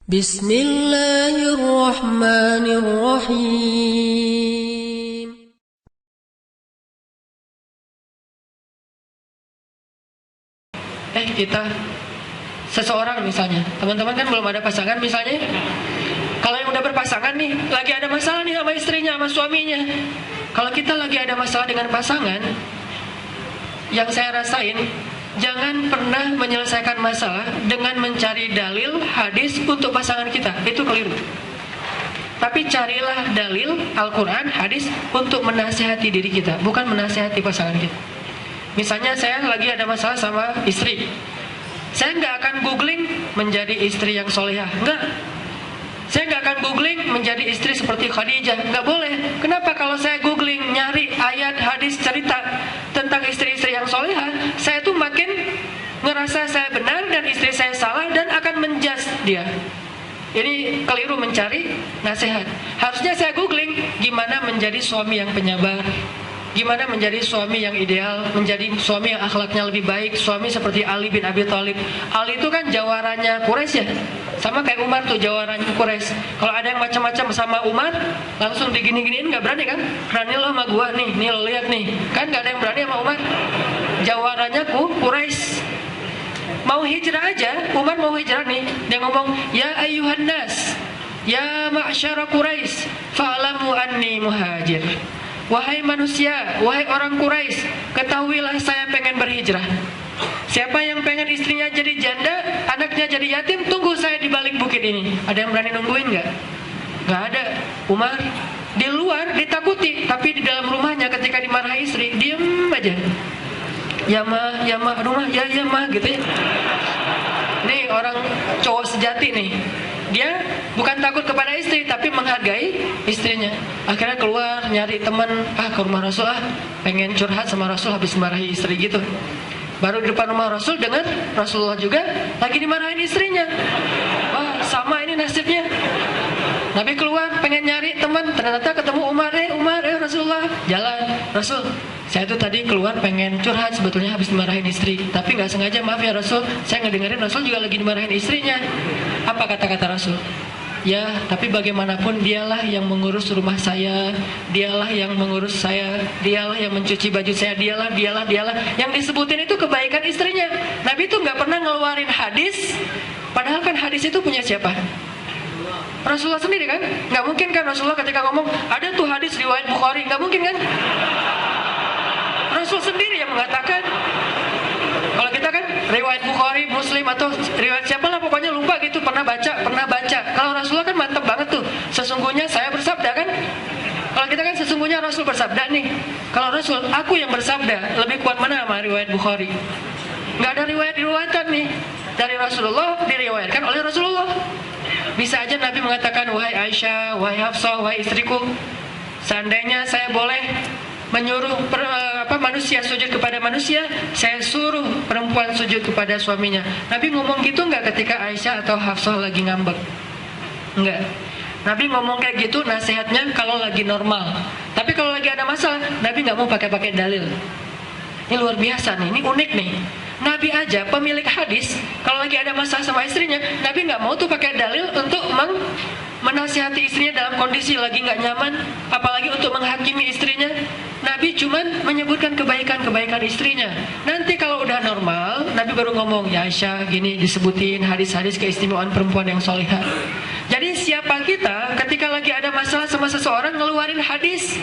Bismillahirrahmanirrahim. Kita seseorang misalnya, teman-teman kan belum ada pasangan misalnya. Kalau yang udah berpasangan nih, lagi ada masalah nih sama istrinya, sama suaminya. Kalau kita lagi ada masalah dengan pasangan, yang saya rasain, jangan pernah menyelesaikan masalah dengan mencari dalil hadis untuk pasangan kita. Itu keliru. Tapi carilah dalil Al-Quran, hadis untuk menasihati diri kita, bukan menasihati pasangan kita. Misalnya saya lagi ada masalah sama istri, saya nggak akan googling menjadi istri yang solehah, enggak. Saya nggak akan googling menjadi istri seperti Khadijah, nggak boleh. Kenapa? Kalau saya googling nyari ayat hadis cerita tentang istri-istri yang solehah, saya tuh makin ngerasa saya benar dan istri saya salah dan akan menjudge dia. Ini keliru mencari nasihat. Harusnya saya googling gimana menjadi suami yang penyabar, gimana menjadi suami yang ideal, menjadi suami yang akhlaknya lebih baik, suami seperti Ali bin Abi Thalib. Ali itu kan jawarannya Quraisy ya, sama kayak Umar tuh jawarannya Quraisy. Kalau ada yang macam-macam sama Umar, langsung digini-giniin, nggak berani kan? Berani lo sama gua nih lo lihat nih, kan nggak ada yang berani sama Umar. Jawarannya Quraisy. Mau hijrah aja, Umar mau hijrah nih, dia ngomong, ya ayyuhan nas, ya ma'syara Quraisy, fa'lamu anni muhajir. Wahai manusia, wahai orang Quraisy, ketahuilah saya pengen berhijrah. Siapa yang pengen istrinya jadi janda, anaknya jadi yatim, tunggu saya di balik bukit ini. Ada yang berani nungguin nggak? Nggak ada. Umar di luar ditakuti, tapi di dalam rumahnya ketika dimarahi istri, diem aja. Ya mah, aduh mah, ya mah gitu ya. Ini orang cowok sejati nih. Dia bukan takut kepada istri, tapi menghargai istrinya. Akhirnya keluar nyari teman, ke rumah Rasul, pengen curhat sama Rasul habis dimarahi istri gitu. Baru di depan rumah Rasul dengar Rasulullah juga lagi dimarahin istrinya. Wah, sama ini nasibnya. Nabi keluar pengen nyari teman, ternyata ketemu Umar. Rasulullah, jalan. Rasul, saya tuh tadi keluar pengen curhat sebetulnya habis dimarahin istri, tapi nggak sengaja, maaf ya Rasul, saya ngedengerin Rasul juga lagi dimarahin istrinya. Apa kata-kata Rasul? Ya, tapi bagaimanapun dialah yang mengurus rumah saya, dialah yang mengurus saya, dialah yang mencuci baju saya, dialah. Yang disebutin itu kebaikan istrinya. Nabi itu nggak pernah ngeluarin hadis, padahal kan hadis itu punya siapa? Rasulullah sendiri kan? Nggak mungkin kan Rasulullah ketika ngomong, ada tuh hadis riwayat Bukhari, nggak mungkin kan? Rasul sendiri yang mengatakan. Kalau kita kan riwayat Bukhari, Muslim atau riwayat siapa lah pokoknya lupa gitu, pernah baca. Kalau Rasulullah kan mantap banget tuh. Sesungguhnya saya bersabda kan. Kalau kita kan sesungguhnya Rasul bersabda nih. Kalau Rasul, aku yang bersabda, lebih kuat mana sama riwayat Bukhari? Nggak ada riwayat-riwayatan nih. Dari Rasulullah diriwayatkan oleh Rasulullah. Bisa aja Nabi mengatakan, wahai Aisyah, wahai Hafsah, wahai istriku, seandainya saya boleh menyuruh manusia sujud kepada manusia, saya suruh perempuan sujud kepada suaminya. Nabi ngomong gitu nggak ketika Aisyah atau Hafsah lagi ngambek? Enggak. Nabi ngomong kayak gitu nasihatnya kalau lagi normal. Tapi kalau lagi ada masalah, Nabi nggak mau pakai dalil. Ini luar biasa nih, ini unik nih. Nabi aja pemilik hadis, kalau lagi ada masalah sama istrinya, Nabi nggak mau tuh pakai dalil untuk menasihati istrinya dalam kondisi lagi nggak nyaman, apalagi untuk menghakimi istrinya. Nabi cuman menyebutkan kebaikan istrinya. Nanti kalau udah normal, Nabi baru ngomong, ya Aisyah gini, disebutin hadis-hadis keistimewaan perempuan yang solehah. Jadi siapa kita ketika lagi ada masalah sama seseorang ngeluarin hadis?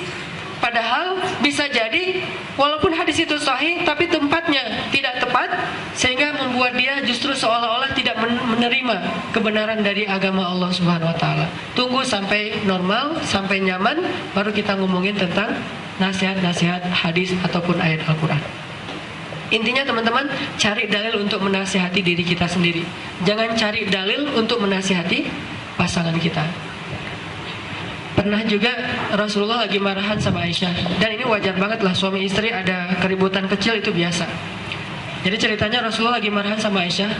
Padahal bisa jadi walaupun hadis itu sahih, tapi tempatnya tidak tepat, sehingga membuat dia justru seolah-olah tidak menerima kebenaran dari agama Allah Subhanahu Wa Taala. Tunggu sampai normal, sampai nyaman, baru kita ngomongin tentang nasihat-nasihat hadis ataupun ayat Al-Quran. Intinya teman-teman, cari dalil untuk menasihati diri kita sendiri. Jangan cari dalil untuk menasihati pasangan kita. Pernah juga Rasulullah lagi marahan sama Aisyah, dan ini wajar banget lah, suami istri ada keributan kecil itu biasa. Jadi ceritanya Rasulullah lagi marahan sama Aisyah.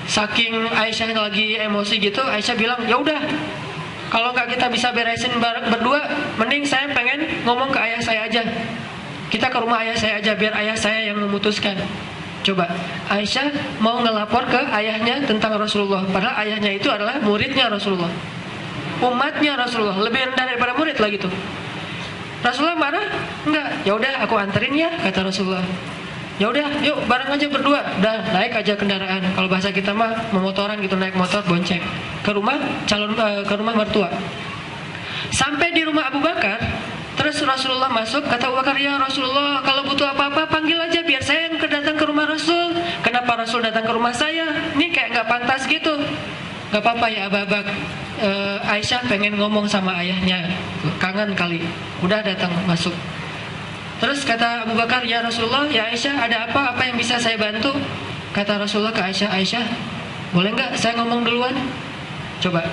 Saking Aisyah lagi emosi gitu, Aisyah bilang, ya udah, kalau nggak kita bisa beresin berdua, mending saya pengen ngomong ke ayah saya aja. Kita ke rumah ayah saya aja, biar ayah saya yang memutuskan. Coba, Aisyah mau ngelapor ke ayahnya tentang Rasulullah, padahal ayahnya itu adalah muridnya Rasulullah, umatnya Rasulullah, lebih rendah daripada murid lagi tuh. Rasulullah marah? Enggak. Ya udah, aku anterin ya, kata Rasulullah. Ya udah, yuk bareng aja berdua. Dah, naik aja kendaraan. Kalau bahasa kita mah memotoran gitu, naik motor bonceng ke rumah ke rumah mertua. Sampai di rumah Abu Bakar, terus Rasulullah masuk, kata Abu Bakar, ya Rasulullah, kalau butuh apa-apa panggil aja biar saya yang datang ke rumah Rasul. Kenapa Rasul datang ke rumah saya? Ini kayak nggak pantas gitu. Gak apa-apa ya Abu Bakar, Aisyah pengen ngomong sama ayahnya, kangen kali. Udah datang masuk. Terus kata Abu Bakar, ya Rasulullah, ya Aisyah, ada apa yang bisa saya bantu? Kata Rasulullah ke Aisyah, Aisyah, boleh nggak saya ngomong duluan? Coba,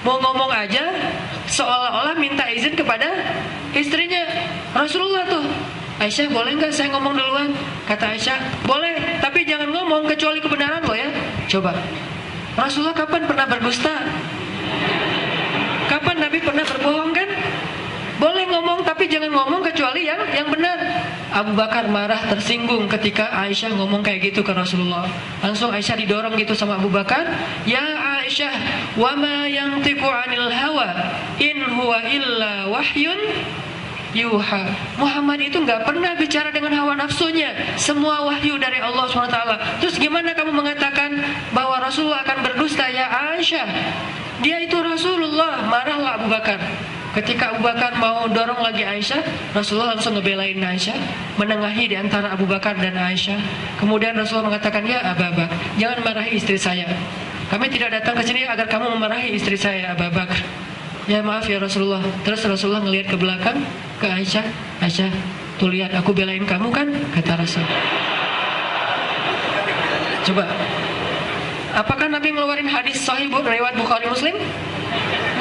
mau ngomong aja seolah-olah minta izin kepada istrinya Rasulullah tuh. Aisyah, boleh nggak saya ngomong duluan? Kata Aisyah, boleh, tapi jangan ngomong kecuali kebenaran lo ya. Coba, Rasulullah kapan pernah berdusta? Kapan Nabi pernah berbohong kan? Boleh ngomong, tapi jangan ngomong kecuali yang benar. Abu Bakar marah, tersinggung ketika Aisyah ngomong kayak gitu ke Rasulullah. Langsung Aisyah didorong gitu sama Abu Bakar, ya Aisyah, wa ma yantiqu 'anil hawa in huwa illa wahyun yuha. Muhammad itu nggak pernah bicara dengan hawa nafsunya, semua wahyu dari Allah SWT. Terus gimana kamu mengatakan bahwa Rasulullah akan berdusta? Ya Aisyah, dia itu Rasulullah. Marahlah Abu Bakar. Ketika Abu Bakar mau dorong lagi Aisyah, Rasulullah langsung ngebelain Aisyah, menengahi di antara Abu Bakar dan Aisyah. Kemudian Rasulullah mengatakan, ya Abu Bakar, jangan marahi istri saya. Kami tidak datang ke sini agar kamu memarahi istri saya, Abu Bakar. Ya maaf ya Rasulullah. Terus Rasulullah ngelihat ke belakang ke Aisyah, Aisyah, tuh lihat aku belain kamu kan, kata Rasul. Coba, apakah Nabi ngeluarin hadis sahih riwayat Bukhari Muslim?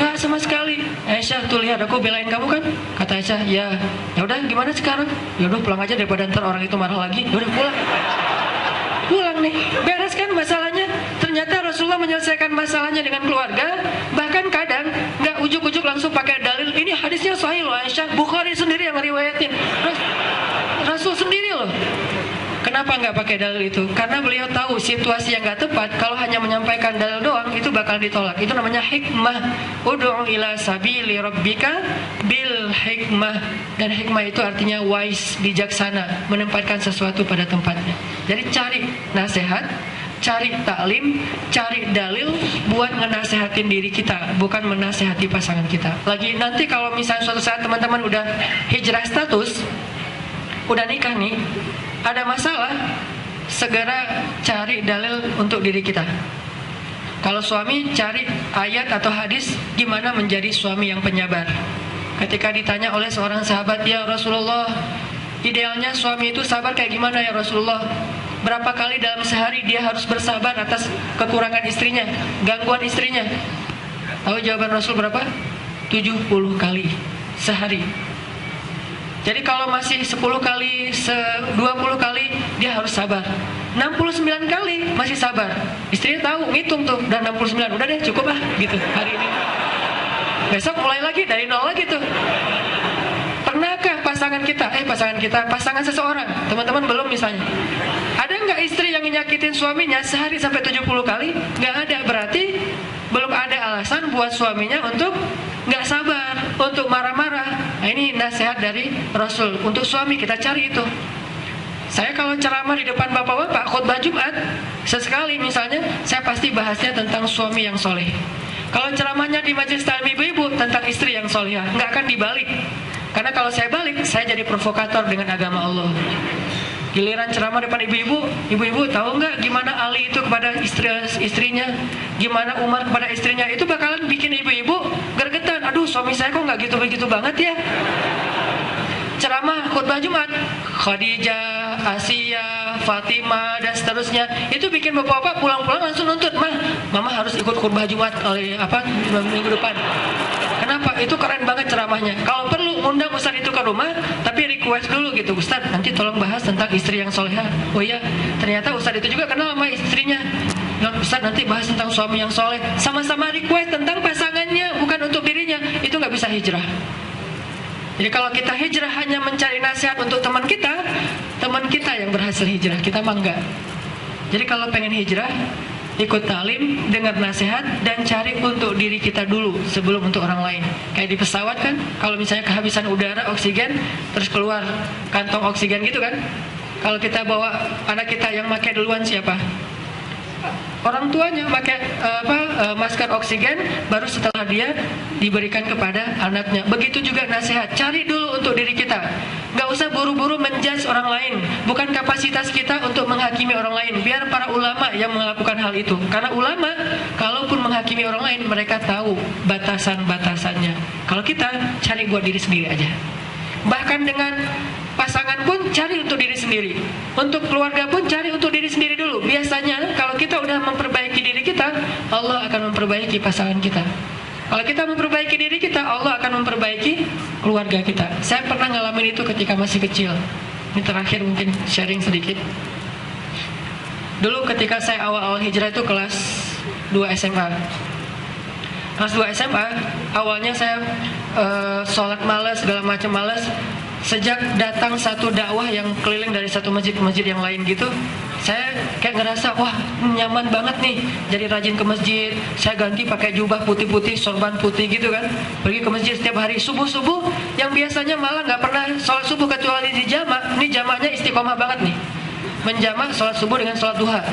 Enggak sama sekali. Aisyah, tuh lihat aku belain kamu kan, kata Aisyah. Ya udah, gimana sekarang? Ya udah pulang aja daripada ntar orang itu marah lagi. Ya udah pulang nih, beres kan masalahnya. Ternyata Rasulullah menyelesaikan masalahnya dengan keluarga. Bahkan kadang nggak ujuk-ujuk langsung pakai dalil. Ini hadisnya sahih loh Aisyah, Bukhari sendiri yang ngeriwayatin, Rasul sendiri loh. Kenapa nggak pakai dalil itu? Karena beliau tahu situasi yang nggak tepat. Kalau hanya menyampaikan dalil doang, itu bakal ditolak. Itu namanya hikmah. Ud'u ila sabili rabbika bil hikmah. Dan hikmah itu artinya wise, bijaksana, menempatkan sesuatu pada tempatnya. Jadi cari nasihat, cari taklim, cari dalil buat ngenasehatin diri kita, bukan menasehati pasangan kita. Lagi nanti kalau misalnya suatu saat teman-teman udah hijrah status, udah nikah nih, ada masalah, segera cari dalil untuk diri kita. Kalau suami, cari ayat atau hadis gimana menjadi suami yang penyabar. Ketika ditanya oleh seorang sahabat, ya Rasulullah, idealnya suami itu sabar kayak gimana ya Rasulullah? Berapa kali dalam sehari dia harus bersabar atas kekurangan istrinya, gangguan istrinya? Tahu jawaban Rasul berapa? 70 kali sehari. Jadi kalau masih 10 kali, 20 kali, dia harus sabar. 69 kali masih sabar. Istrinya tahu, ngitung tuh, udah 69, udah deh cukup lah gitu hari ini. Besok mulai lagi dari nol lagi tuh. Pernahkah pasangan seseorang, teman-teman belum misalnya, ada nggak istri yang nyakitin suaminya sehari sampai 70 kali? Nggak ada, berarti belum ada alasan buat suaminya untuk nggak sabar, untuk marah-marah. Nah, ini nasihat dari Rasul untuk suami, kita cari itu. Saya kalau ceramah di depan bapak-bapak khutbah Jumat, sesekali misalnya saya pasti bahasnya tentang suami yang soleh. Kalau ceramahnya di majelis taklim ibu-ibu tentang istri yang solehah, nggak akan dibalik. Karena kalau saya balik, saya jadi provokator dengan agama Allah. Giliran ceramah depan ibu-ibu, ibu-ibu tahu nggak gimana Ali itu kepada istrinya, gimana Umar kepada istrinya, itu bakalan bikin ibu-ibu gergetan. Aduh, suami saya kok nggak gitu-begitu banget ya. Ceramah khutbah Jumat, Khadijah, Asia, Fatimah dan seterusnya, itu bikin bapak-bapak pulang-pulang langsung nuntut, mama harus ikut khutbah Jumat oleh minggu depan. Kenapa? Itu keren banget ceramahnya. Kalau perlu undang Ustaz itu ke rumah, tapi request dulu gitu, Ustaz nanti tolong bahas tentang istri yang solehah. Oh iya, ternyata Ustaz itu juga kenal sama istrinya. Ustaz nanti bahas tentang suami yang soleh. Sama-sama request tentang pasangannya, bukan untuk dirinya. Itu nggak bisa hijrah. Jadi kalau kita hijrah hanya mencari nasihat untuk teman kita yang berhasil hijrah, kita mah enggak. Jadi kalau pengen hijrah, ikut talim, dengar nasihat, dan cari untuk diri kita dulu sebelum untuk orang lain. Kayak di pesawat kan, kalau misalnya kehabisan udara, oksigen, terus keluar kantong oksigen gitu kan. Kalau kita bawa anak kita, yang pakai duluan siapa? Orang tuanya pakai masker oksigen, baru setelah dia diberikan kepada anaknya. Begitu juga nasihat, cari dulu untuk diri kita. Gak usah buru-buru menjudge orang lain. Bukan kapasitas kita untuk menghakimi orang lain. Biar para ulama yang melakukan hal itu. Karena ulama, kalaupun menghakimi orang lain, mereka tahu batasan-batasannya. Kalau kita, cari buat diri sendiri aja. Bahkan dengan pasangan pun cari untuk diri sendiri. Untuk keluarga pun cari untuk diri sendiri dulu. Biasanya kalau kita udah memperbaiki diri kita, Allah akan memperbaiki pasangan kita. Kalau kita memperbaiki diri kita, Allah akan memperbaiki keluarga kita. Saya pernah ngalamin itu ketika masih kecil. Ini terakhir mungkin sharing sedikit. Dulu ketika saya awal-awal hijrah itu kelas 2 SMA. Kelas 2 SMA, awalnya saya sholat malas, segala macam malas. Sejak datang satu dakwah yang keliling dari satu masjid ke masjid yang lain gitu, saya kayak ngerasa, wah nyaman banget nih, jadi rajin ke masjid. Saya ganti pakai jubah putih-putih, sorban putih gitu kan, pergi ke masjid setiap hari. Subuh-subuh yang biasanya malah nggak pernah sholat subuh kecuali di jamak, ini jamaknya istiqomah banget nih, menjamak sholat subuh dengan sholat duha.